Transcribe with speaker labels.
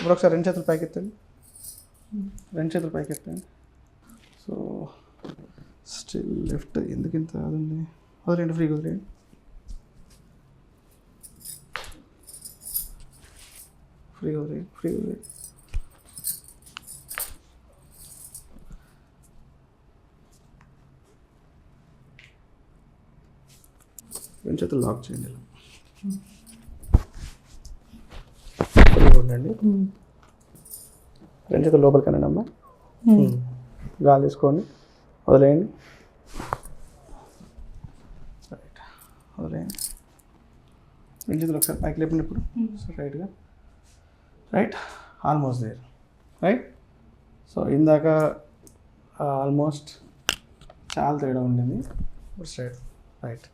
Speaker 1: ఇప్పుడు ఒకసారి రెండు చేతులు పైకి ఎత్తండి, రెండు చేతులు పైకి ఎత్తండి. సో స్టిల్ లెఫ్ట్ ఎందుకు ఇంత కాదండి, వదిలేండి, ఫ్రీగా వదిలేయండి. ఫ్రీగా వదిలేయండి, ఫ్రీగా వదిలేయండి. రెండు చేతులు లాక్ చేయండి, ఇలా ఫ్రీగా ఉండండి. రెండు చేతులు లోపలికి అనండి అమ్మా, గాలి తీసుకోండి, వదిలేయండి, రైట్, వదిలేయండి. రెండు చేతులు ఒకసారి పైకి లేపండి ఇప్పుడు, రైట్గా, right, almost there, right. So ఇందాక ఆల్మోస్ట్ చాలా తేడా ఉండింది, ఇప్పుడు స్ట్రైట్, రైట్.